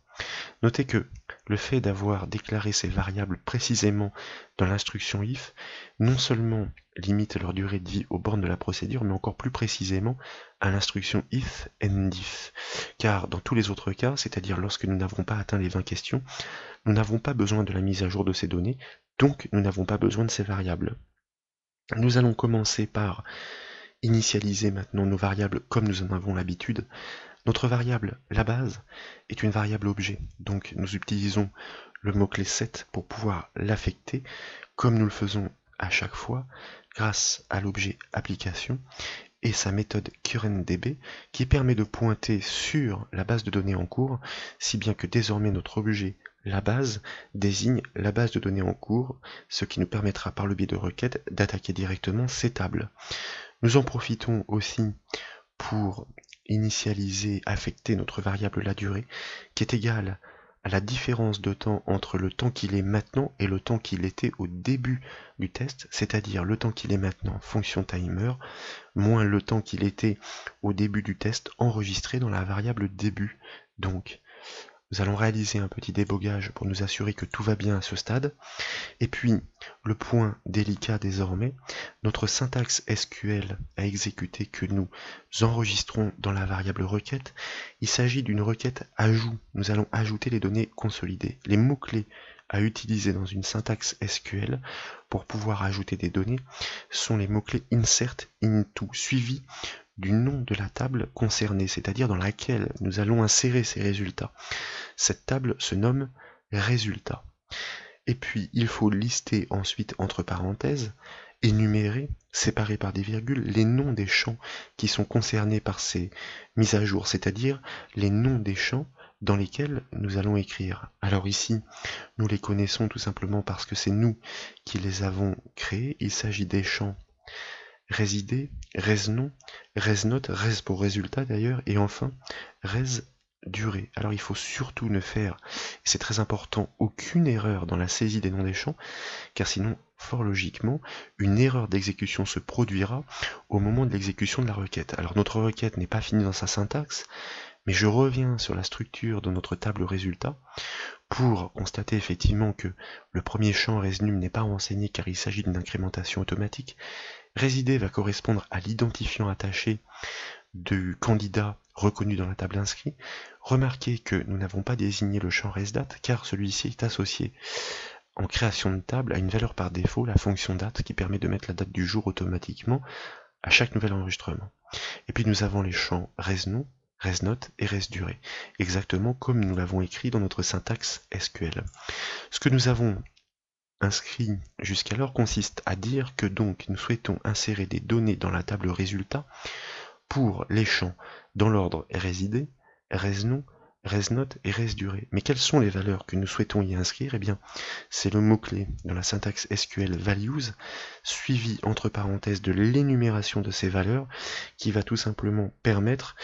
Notez que le fait d'avoir déclaré ces variables précisément dans l'instruction if, non seulement limite leur durée de vie aux bornes de la procédure, mais encore plus précisément à l'instruction if and if. Car dans tous les autres cas, c'est-à-dire lorsque nous n'avons pas atteint les 20 questions, nous n'avons pas besoin de la mise à jour de ces données, donc nous n'avons pas besoin de ces variables. Nous allons commencer par initialiser maintenant nos variables comme nous en avons l'habitude. Notre variable, la base, est une variable objet, donc nous utilisons le mot-clé set pour pouvoir l'affecter, comme nous le faisons à chaque fois, grâce à l'objet application et sa méthode currentDB, qui permet de pointer sur la base de données en cours, si bien que désormais notre objet, la base, désigne la base de données en cours, ce qui nous permettra par le biais de requêtes d'attaquer directement ces tables. Nous en profitons aussi pour initialiser, affecter notre variable la durée, qui est égale à la différence de temps entre le temps qu'il est maintenant et le temps qu'il était au début du test, c'est-à-dire le temps qu'il est maintenant, fonction timer, moins le temps qu'il était au début du test enregistré dans la variable début. Donc, nous allons réaliser un petit débogage pour nous assurer que tout va bien à ce stade. Et puis, le point délicat désormais, notre syntaxe SQL à exécuter que nous enregistrons dans la variable requête, il s'agit d'une requête ajout. Nous allons ajouter les données consolidées. Les mots-clés à utiliser dans une syntaxe SQL pour pouvoir ajouter des données sont les mots-clés insert, into, suivis du nom de la table concernée, c'est-à-dire dans laquelle nous allons insérer ces résultats. Cette table se nomme résultats. Et puis, il faut lister ensuite, entre parenthèses, énumérer, séparer par des virgules, les noms des champs qui sont concernés par ces mises à jour, c'est-à-dire les noms des champs dans lesquels nous allons écrire. Alors ici, nous les connaissons tout simplement parce que c'est nous qui les avons créés. Il s'agit des champs res-id, res-nom, res-note, res pour résultat d'ailleurs, et enfin res-durée. Alors il faut surtout ne faire, et c'est très important, aucune erreur dans la saisie des noms des champs, car sinon, fort logiquement, une erreur d'exécution se produira au moment de l'exécution de la requête. Alors notre requête n'est pas finie dans sa syntaxe, mais je reviens sur la structure de notre table résultat pour constater effectivement que le premier champ resnum n'est pas renseigné car il s'agit d'une incrémentation automatique. Res-id va correspondre à l'identifiant attaché du candidat reconnu dans la table inscrit. Remarquez que nous n'avons pas désigné le champ resdate car celui-ci est associé en création de table à une valeur par défaut, la fonction date, qui permet de mettre la date du jour automatiquement à chaque nouvel enregistrement. Et puis nous avons les champs resnom, resnote et resdurée, exactement comme nous l'avons écrit dans notre syntaxe SQL. Ce que nous avons inscrit jusqu'alors consiste à dire que donc nous souhaitons insérer des données dans la table résultat pour les champs dans l'ordre res-id, res-nom, res-note et res-durée. Mais quelles sont les valeurs que nous souhaitons y inscrire? Eh bien, c'est le mot-clé dans la syntaxe SQL values, suivi entre parenthèses de l'énumération de ces valeurs, qui va tout simplement permettre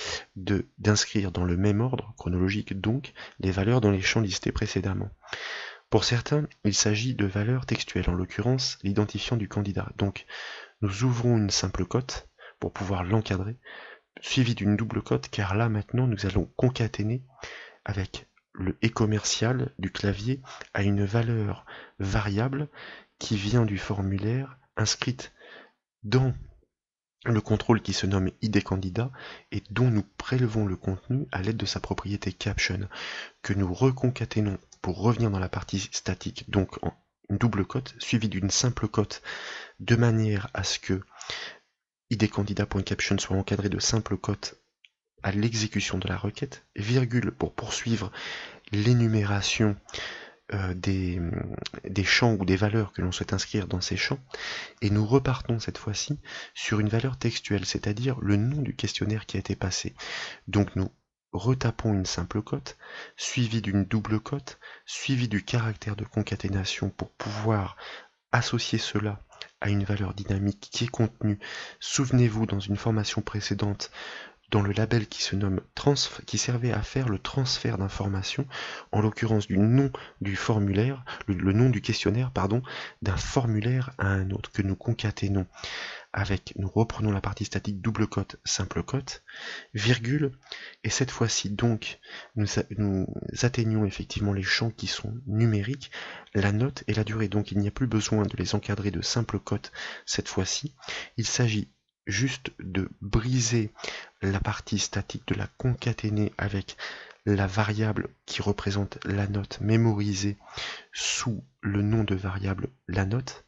d'inscrire dans le même ordre, chronologique donc, les valeurs dans les champs listés précédemment. Pour certains, il s'agit de valeurs textuelles, en l'occurrence l'identifiant du candidat. Donc, nous ouvrons une simple cote pour pouvoir l'encadrer, suivi d'une double cote, car là maintenant nous allons concaténer avec le et commercial du clavier à une valeur variable qui vient du formulaire inscrite dans le contrôle qui se nomme ID candidat et dont nous prélevons le contenu à l'aide de sa propriété caption, que nous reconcaténons pour revenir dans la partie statique, donc en une double cote suivie d'une simple cote, de manière à ce que idcandidat.caption soit encadré de simple cote à l'exécution de la requête, virgule pour poursuivre l'énumération des champs ou des valeurs que l'on souhaite inscrire dans ces champs, et nous repartons cette fois-ci sur une valeur textuelle, c'est-à-dire le nom du questionnaire qui a été passé. Donc nous retapons une simple cote, suivie d'une double cote, suivie du caractère de concaténation pour pouvoir associer cela à une valeur dynamique qui est contenue, souvenez-vous, dans une formation précédente, dans le label qui se nomme qui servait à faire le transfert d'informations, en l'occurrence du nom du formulaire, le nom du questionnaire, pardon, d'un formulaire à un autre, que nous concaténons avec, nous reprenons la partie statique double cote, simple cote, virgule, et cette fois-ci donc, nous atteignons effectivement les champs qui sont numériques, la note et la durée, donc il n'y a plus besoin de les encadrer de simple cote cette fois-ci, il s'agit juste de briser la partie statique, de la concaténer avec la variable qui représente la note mémorisée sous le nom de variable la note,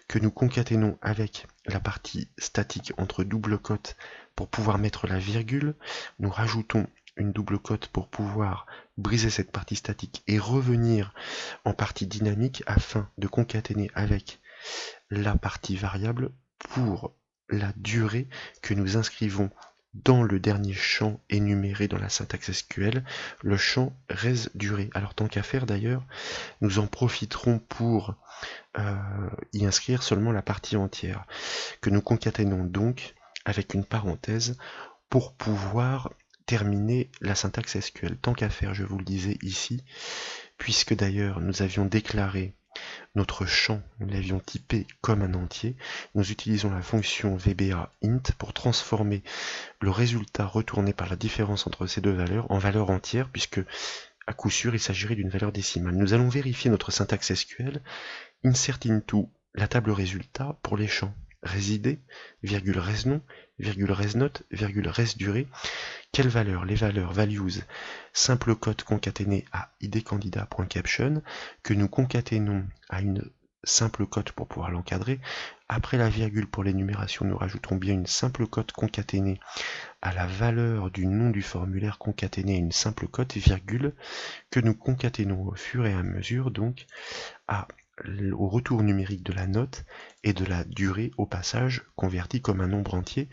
que nous concaténons avec la partie statique entre double cote pour pouvoir mettre la virgule, nous rajoutons une double cote pour pouvoir briser cette partie statique et revenir en partie dynamique afin de concaténer avec la partie variable pour la durée que nous inscrivons dans le dernier champ énuméré dans la syntaxe SQL, le champ res-durée. Alors tant qu'à faire d'ailleurs, nous en profiterons pour y inscrire seulement la partie entière, que nous concaténons donc avec une parenthèse pour pouvoir terminer la syntaxe SQL. Tant qu'à faire, je vous le disais ici, puisque d'ailleurs nous avions déclaré notre champ, nous l'avions typé comme un entier, nous utilisons la fonction VBA int pour transformer le résultat retourné par la différence entre ces deux valeurs en valeur entière, puisque à coup sûr, il s'agirait d'une valeur décimale. Nous allons vérifier notre syntaxe SQL. Insert into la table résultat pour les champs résidé, virgule resnom, virgule resnote, virgule resdurée. Quelles valeurs? Les valeurs values, simple code concaténé à idcandidat.caption, que nous concaténons à une simple cote pour pouvoir l'encadrer. Après la virgule pour l'énumération, nous rajoutons bien une simple cote concaténée à la valeur du nom du formulaire concaténé à une simple cote, virgule, que nous concaténons au fur et à mesure, donc, au retour numérique de la note et de la durée au passage convertie comme un nombre entier,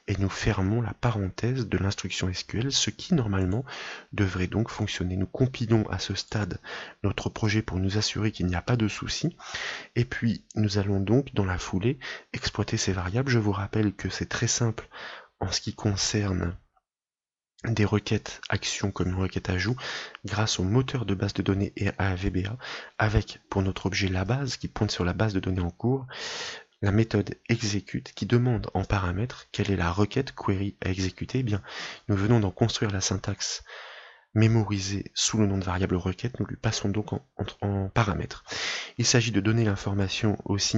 et nous fermons la parenthèse de l'instruction SQL, ce qui normalement devrait donc fonctionner. Nous compilons à ce stade notre projet pour nous assurer qu'il n'y a pas de souci, et puis nous allons donc dans la foulée exploiter ces variables. Je vous rappelle que c'est très simple en ce qui concerne des requêtes actions comme une requête ajout grâce au moteur de base de données et à VBA, avec pour notre objet la base qui pointe sur la base de données en cours, la méthode execute qui demande en paramètre quelle est la requête query à exécuter. Eh bien, nous venons d'en construire la syntaxe mémorisée sous le nom de variable requête, nous lui passons donc en paramètre. Il s'agit de donner l'information aussi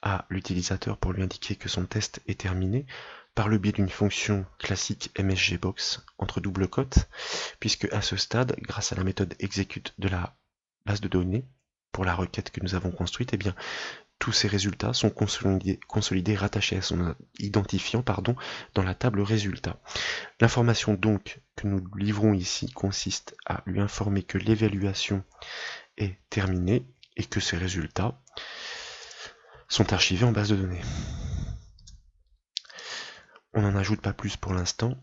à l'utilisateur pour lui indiquer que son test est terminé, par le biais d'une fonction classique msgbox entre double cotes, puisque à ce stade, grâce à la méthode execute de la base de données, pour la requête que nous avons construite, eh bien, tous ces résultats sont consolidés, rattachés à son identifiant, dans la table résultat. L'information donc que nous livrons ici consiste à lui informer que l'évaluation est terminée et que ces résultats sont archivés en base de données. On n'en ajoute pas plus pour l'instant,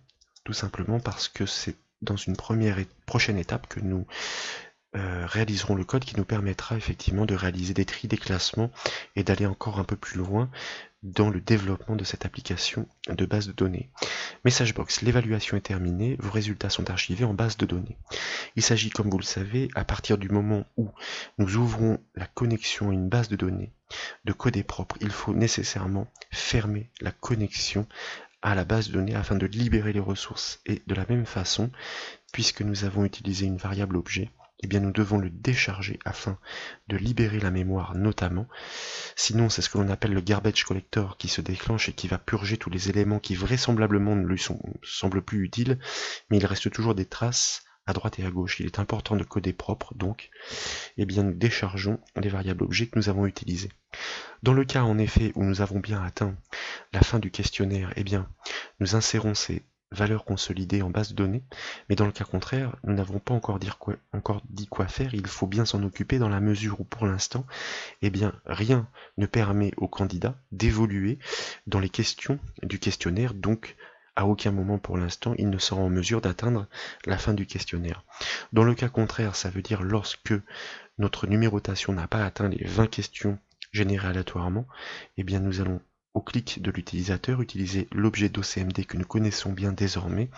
tout simplement parce que c'est dans une prochaine étape que nous réaliserons le code qui nous permettra effectivement de réaliser des tris, des classements et d'aller encore un peu plus loin dans le développement de cette application de base de données. Message box, l'évaluation est terminée, vos résultats sont archivés en base de données. Il s'agit, comme vous le savez, à partir du moment où nous ouvrons la connexion à une base de données de code propre, il faut nécessairement fermer la connexion à la base de données afin de libérer les ressources. Et de la même façon, puisque nous avons utilisé une variable objet, eh bien nous devons le décharger afin de libérer la mémoire notamment. Sinon, c'est ce que l'on appelle le garbage collector qui se déclenche et qui va purger tous les éléments qui vraisemblablement ne lui semblent plus utiles, mais il reste toujours des traces à droite et à gauche. Il est important de coder propre, donc, eh bien nous déchargeons les variables objets que nous avons utilisées. Dans le cas en effet où nous avons bien atteint la fin du questionnaire, eh bien nous insérons ces valeurs consolidées en base de données, mais dans le cas contraire, nous n'avons pas encore dit quoi faire, il faut bien s'en occuper dans la mesure où pour l'instant, eh bien rien ne permet au candidat d'évoluer dans les questions du questionnaire, donc à aucun moment pour l'instant il ne sera en mesure d'atteindre la fin du questionnaire. Dans le cas contraire, ça veut dire lorsque notre numérotation n'a pas atteint les 20 questions générées aléatoirement, eh bien nous allons au clic de l'utilisateur utiliser l'objet d'OCMD que nous connaissons bien désormais,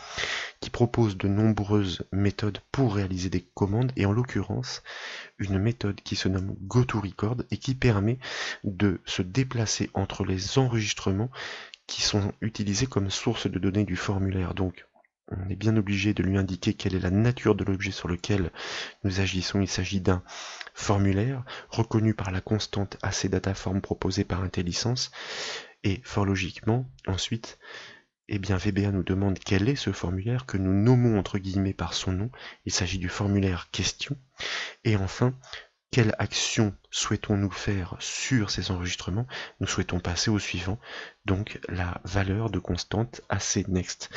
qui propose de nombreuses méthodes pour réaliser des commandes, et en l'occurrence une méthode qui se nomme GoToRecord et qui permet de se déplacer entre les enregistrements qui sont utilisés comme source de données du formulaire. Donc on est bien obligé de lui indiquer quelle est la nature de l'objet sur lequel nous agissons. Il s'agit d'un formulaire reconnu par la constante ACDataForm proposée par IntelliSense, et fort logiquement, ensuite, eh bien VBA nous demande quel est ce formulaire que nous nommons entre guillemets par son nom. Il s'agit du formulaire question. Et enfin, quelle action souhaitons-nous faire sur ces enregistrements? Nous souhaitons passer au suivant, donc la valeur de constante ACNext.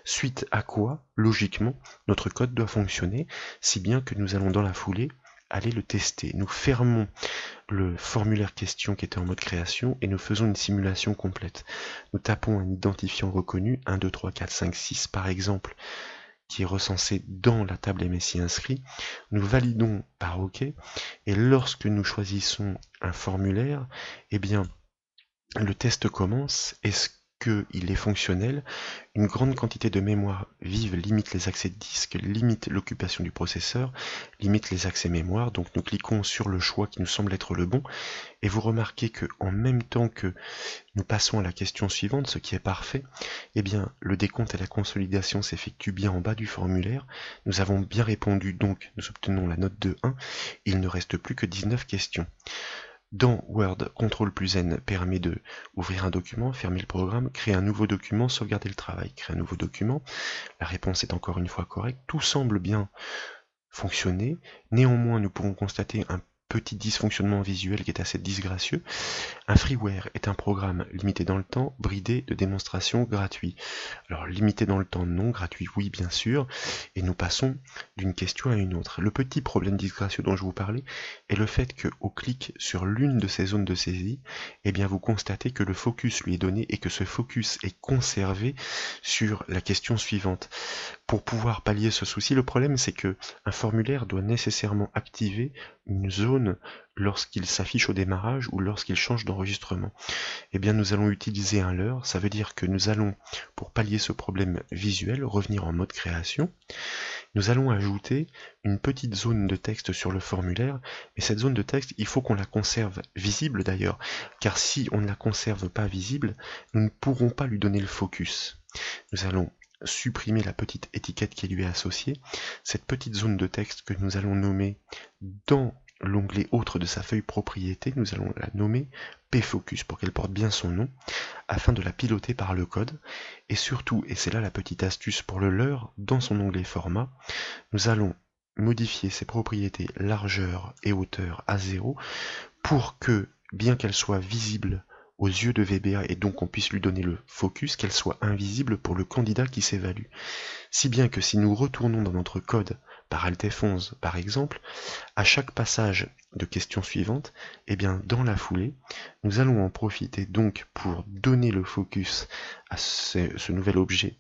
Suite à quoi, logiquement, notre code doit fonctionner, si bien que nous allons dans la foulée aller le tester. Nous fermons le formulaire question qui était en mode création et nous faisons une simulation complète. Nous tapons un identifiant reconnu, 1, 2, 3, 4, 5, 6 par exemple, qui est recensé dans la table MSI inscrit. Nous validons par OK, et lorsque nous choisissons un formulaire, eh bien le test commence. Est-ce qu'il est fonctionnel, une grande quantité de mémoire vive limite les accès de disque, limite l'occupation du processeur, limite les accès mémoire. Donc nous cliquons sur le choix qui nous semble être le bon, et vous remarquez que en même temps que nous passons à la question suivante, ce qui est parfait, eh bien le décompte et la consolidation s'effectuent bien en bas du formulaire. Nous avons bien répondu, donc nous obtenons la note de 1, il ne reste plus que 19 questions. Dans Word, CTRL+N permet de ouvrir un document, fermer le programme, créer un nouveau document, sauvegarder le travail, créer un nouveau document. La réponse est encore une fois correcte. Tout semble bien fonctionner. Néanmoins, nous pourrons constater un petit dysfonctionnement visuel qui est assez disgracieux. Un freeware est un programme limité dans le temps, bridé de démonstration gratuit. Alors limité dans le temps, non, gratuit, oui, bien sûr. Et nous passons d'une question à une autre. Le petit problème disgracieux dont je vous parlais est le fait qu'au clic sur l'une de ces zones de saisie, eh bien vous constatez que le focus lui est donné et que ce focus est conservé sur la question suivante. Pour pouvoir pallier ce souci, le problème c'est que un formulaire doit nécessairement activer une zone lorsqu'il s'affiche au démarrage ou lorsqu'il change d'enregistrement. Eh bien nous allons utiliser un leurre, ça veut dire que nous allons, pour pallier ce problème visuel, revenir en mode création. Nous allons ajouter une petite zone de texte sur le formulaire, et cette zone de texte, il faut qu'on la conserve visible d'ailleurs, car si on ne la conserve pas visible, nous ne pourrons pas lui donner le focus. Nous allons supprimer la petite étiquette qui lui est associée. Cette petite zone de texte que nous allons nommer dans l'onglet autre de sa feuille propriété, nous allons la nommer pfocus pour qu'elle porte bien son nom, afin de la piloter par le code. Et surtout, et c'est là la petite astuce pour le leurre, dans son onglet format, nous allons modifier ses propriétés largeur et hauteur à 0 pour que, bien qu'elle soit visible aux yeux de VBA et donc on puisse lui donner le focus, qu'elle soit invisible pour le candidat qui s'évalue. Si bien que si nous retournons dans notre code par Alt F11 par exemple, à chaque passage de question suivante, eh bien dans la foulée, nous allons en profiter donc pour donner le focus à ce nouvel objet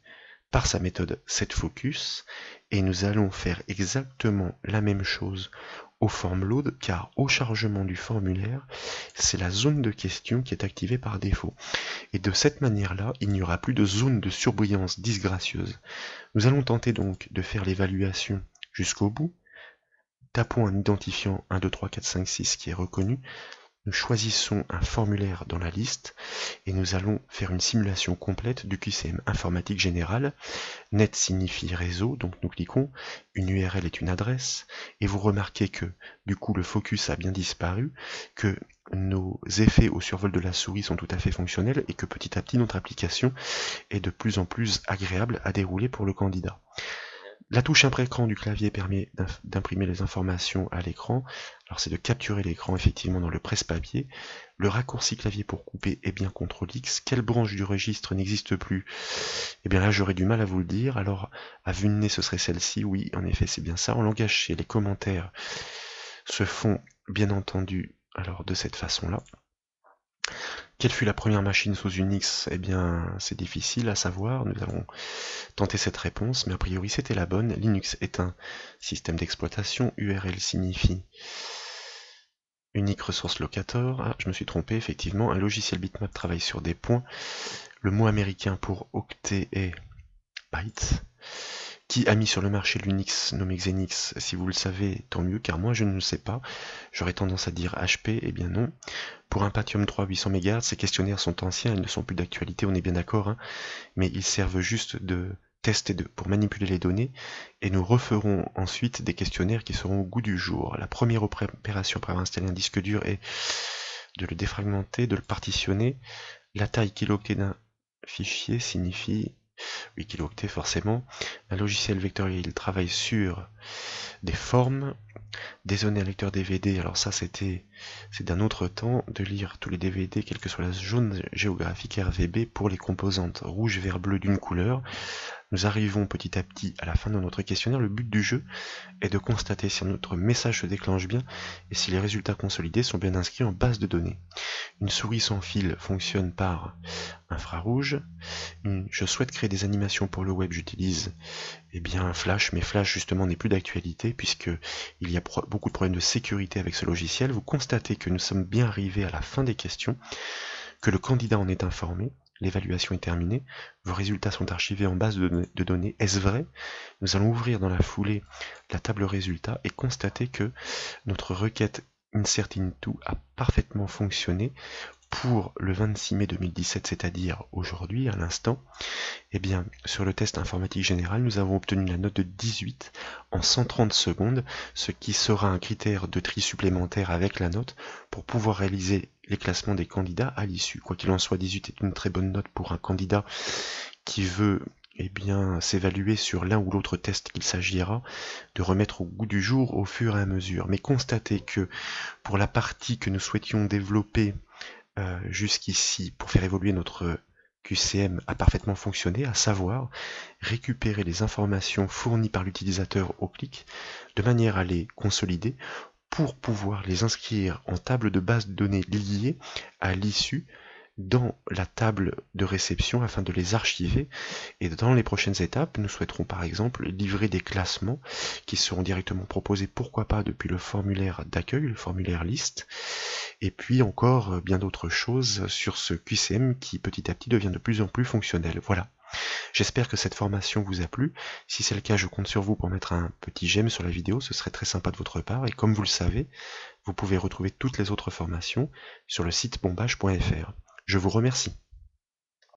par sa méthode setFocus, et nous allons faire exactement la même chose au formLoad, car au chargement du formulaire, c'est la zone de question qui est activée par défaut. Et de cette manière-là, il n'y aura plus de zone de surbrillance disgracieuse. Nous allons tenter donc de faire l'évaluation jusqu'au bout. Tapons un identifiant 1, 2, 3, 4, 5, 6 qui est reconnu. Nous choisissons un formulaire dans la liste et nous allons faire une simulation complète du QCM informatique général. Net signifie réseau, donc nous cliquons, une URL est une adresse, et vous remarquez que du coup le focus a bien disparu, que nos effets au survol de la souris sont tout à fait fonctionnels et que petit à petit notre application est de plus en plus agréable à dérouler pour le candidat. La touche impré-écran du clavier permet d'imprimer les informations à l'écran. Alors c'est de capturer l'écran effectivement dans le presse-papier. Le raccourci clavier pour couper est bien CTRL-X. Quelle branche du registre n'existe plus? Eh bien là j'aurais du mal à vous le dire. Alors à vue de nez ce serait celle-ci. Oui, en effet c'est bien ça. En langage C, les commentaires se font bien entendu alors de cette façon-là. Quelle fut la première machine sous Unix? Eh bien, c'est difficile à savoir, nous allons tenter cette réponse, mais a priori c'était la bonne. Linux est un système d'exploitation, URL signifie Unique Resource Locator. Ah, je me suis trompé, effectivement, un logiciel bitmap travaille sur des points. Le mot américain pour octet est byte. Qui a mis sur le marché l'Unix nommé Xenix? Si vous le savez, tant mieux, car moi je ne le sais pas. J'aurais tendance à dire HP, eh bien non. Pour un Pentium 3 800 MHz, ces questionnaires sont anciens, ils ne sont plus d'actualité, on est bien d'accord, hein, mais ils servent juste de test et pour manipuler les données, et nous referons ensuite des questionnaires qui seront au goût du jour. La première opération après avoir installé un disque dur est de le défragmenter, de le partitionner. La taille kilooctet d'un fichier signifie 8 kilooctets forcément. Un logiciel vectoriel, il travaille sur des formes. Dézoner un lecteur DVD, alors ça c'est d'un autre temps, de lire tous les DVD, quelle que soit la zone géographique RVB pour les composantes rouge, vert, bleu d'une couleur. Nous arrivons petit à petit à la fin de notre questionnaire. Le but du jeu est de constater si notre message se déclenche bien et si les résultats consolidés sont bien inscrits en base de données. Une souris sans fil fonctionne par infrarouge. Je souhaite créer des animations pour le web, j'utilise Flash, mais Flash justement n'est plus d'actualité puisque il y a beaucoup de problèmes de sécurité avec ce logiciel. Vous constatez que nous sommes bien arrivés à la fin des questions, que le candidat en est informé. l'évaluation est terminée, vos résultats sont archivés en base de données. Est-ce vrai? Nous allons ouvrir dans la foulée la table résultats et constater que notre requête insert into a parfaitement fonctionné pour le 26 mai 2017, c'est-à-dire aujourd'hui, à l'instant. Eh bien, sur le test informatique général, nous avons obtenu la note de 18 en 130 secondes, ce qui sera un critère de tri supplémentaire avec la note pour pouvoir réaliser les classements des candidats à l'issue. Quoi qu'il en soit, 18 est une très bonne note pour un candidat qui veut s'évaluer sur l'un ou l'autre test qu'il s'agira de remettre au goût du jour au fur et à mesure. Mais constatez que pour la partie que nous souhaitions développer jusqu'ici pour faire évoluer notre QCM a parfaitement fonctionné, à savoir récupérer les informations fournies par l'utilisateur au clic de manière à les consolider pour pouvoir les inscrire en table de base de données liées à l'issue dans la table de réception afin de les archiver. Et dans les prochaines étapes, nous souhaiterons par exemple livrer des classements qui seront directement proposés, pourquoi pas depuis le formulaire d'accueil, le formulaire liste, et puis encore bien d'autres choses sur ce QCM qui petit à petit devient de plus en plus fonctionnel. Voilà. J'espère que cette formation vous a plu. Si c'est le cas, je compte sur vous pour mettre un petit j'aime sur la vidéo, ce serait très sympa de votre part. Et comme vous le savez, vous pouvez retrouver toutes les autres formations sur le site bombage.fr. Je vous remercie.